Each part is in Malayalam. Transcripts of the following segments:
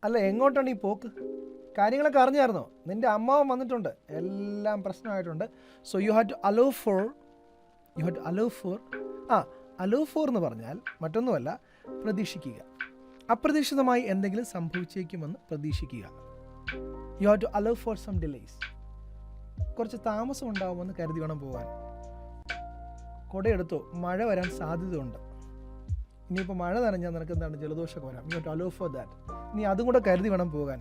അല്ല, എങ്ങോട്ടാണ് ഈ പോക്ക്? കാര്യങ്ങളൊക്കെ അറിഞ്ഞായിരുന്നോ? നിൻ്റെ അമ്മാവൻ വന്നിട്ടുണ്ട്, എല്ലാം പ്രശ്നമായിട്ടുണ്ട്. So you have to allow for allow for എന്ന് പറഞ്ഞാൽ മറ്റൊന്നുമല്ല, പ്രതീക്ഷിക്കുക. അപ്രതീക്ഷിതമായി എന്തെങ്കിലും സംഭവിച്ചേക്കുമെന്ന് പ്രതീക്ഷിക്കുക. You have to allow for some delays. കുറച്ച് താമസം ഉണ്ടാവുമെന്ന് കരുതി വേണം പോകാൻ. കൊടയെടുത്തോ, മഴ വരാൻ സാധ്യതയുണ്ട്. ഇനിയിപ്പോൾ മഴ നനഞ്ഞാൽ നിനക്ക് എന്താണ്, ജലദോഷമൊക്കെ വരാം. You have to allow for that. നീ അതും കൂടെ കരുതി വേണം പോകാൻ.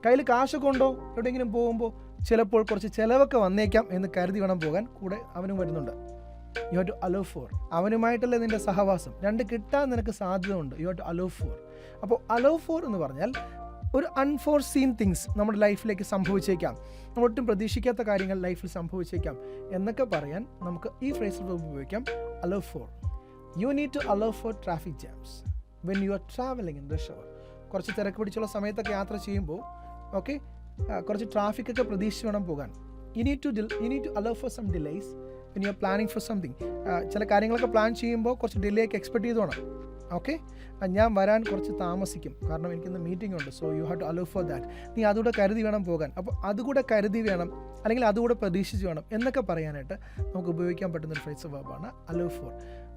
കയ്യിൽ കാശൊക്കെ ഉണ്ടോ? എവിടെയെങ്കിലും പോകുമ്പോൾ ചിലപ്പോൾ കുറച്ച് ചിലവൊക്കെ വന്നേക്കാം എന്ന് കരുതി വേണം പോകാൻ. കൂടെ അവനും വരുന്നുണ്ട്. You have to allow for. അവനുമായിട്ടല്ലേ നിൻ്റെ സഹവാസം, രണ്ട് കിട്ടാൻ നിനക്ക് സാധ്യത ഉണ്ട്. You have to allow for. അപ്പോൾ അലോ ഫോർ എന്ന് പറഞ്ഞാൽ ഒരു അൺഫോർസീൻ തിങ്സ് നമ്മുടെ ലൈഫിലേക്ക് സംഭവിച്ചേക്കാം, നമ്മൾ ഒട്ടും പ്രതീക്ഷിക്കാത്ത കാര്യങ്ങൾ ലൈഫിൽ സംഭവിച്ചേക്കാം എന്നൊക്കെ പറയാൻ നമുക്ക് ഈ ഫ്രേസ് ഉപയോഗിക്കാം, allow for. You need to allow for traffic jams when you are travelling in rush hour. കുറച്ച് തിരക്ക് പിടിച്ചുള്ള സമയത്തൊക്കെ യാത്ര ചെയ്യുമ്പോൾ കുറച്ച് ട്രാഫിക്കൊക്കെ പ്രതീക്ഷിച്ച് വേണം പോകാൻ. You need to allow for some delays when you are planning for something. ചില കാര്യങ്ങളൊക്കെ പ്ലാൻ ചെയ്യുമ്പോൾ കുറച്ച് ഡിലേ ഒക്കെ എക്സ്പെക്ട് ചെയ്ത് വേണം. ഞാൻ വരാൻ കുറച്ച് താമസിക്കും, കാരണം എനിക്കിന്ന് മീറ്റിംഗ് ഉണ്ട്. So you have to allow for that. നീ അതുകൂടെ കരുതി വേണം പോകാൻ. അപ്പോൾ അതുകൂടെ കരുതി വേണം, അല്ലെങ്കിൽ അതുകൂടെ പ്രതീക്ഷിച്ച് വേണം എന്നൊക്കെ പറയാനായിട്ട് നമുക്ക് ഉപയോഗിക്കാൻ പറ്റുന്നൊരു ഫ്രേസ് വെർബാണ് അലോ ഫോർ.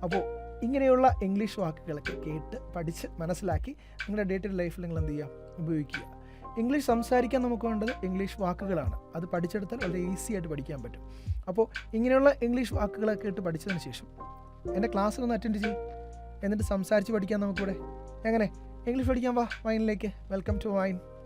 അപ്പോൾ ഇങ്ങനെയുള്ള ഇംഗ്ലീഷ് വാക്കുകളൊക്കെ കേട്ട് പഠിച്ച് മനസ്സിലാക്കി നിങ്ങളുടെ ഡേ ടു ഡേ ലൈഫിൽ നിങ്ങൾ എന്ത് ചെയ്യുക, ഉപയോഗിക്കുക. ഇംഗ്ലീഷ് സംസാരിക്കാൻ നമുക്ക് വേണ്ടത് ഇംഗ്ലീഷ് വാക്കുകളാണ്. അത് പഠിച്ചെടുത്താൽ വളരെ ഈസി ആയിട്ട് പഠിക്കാൻ പറ്റും. അപ്പോൾ ഇങ്ങനെയുള്ള ഇംഗ്ലീഷ് വാക്കുകളൊക്കെ ഇട്ട് പഠിച്ചതിന് ശേഷം എൻ്റെ ക്ലാസ്സിലൊന്ന് അറ്റൻഡ് ചെയ്യും, എന്നിട്ട് സംസാരിച്ച് പഠിക്കാൻ നമുക്കിവിടെ. എങ്ങനെ ഇംഗ്ലീഷ് പഠിക്കാൻ വാ വൈനിലേക്ക്. Welcome to wine.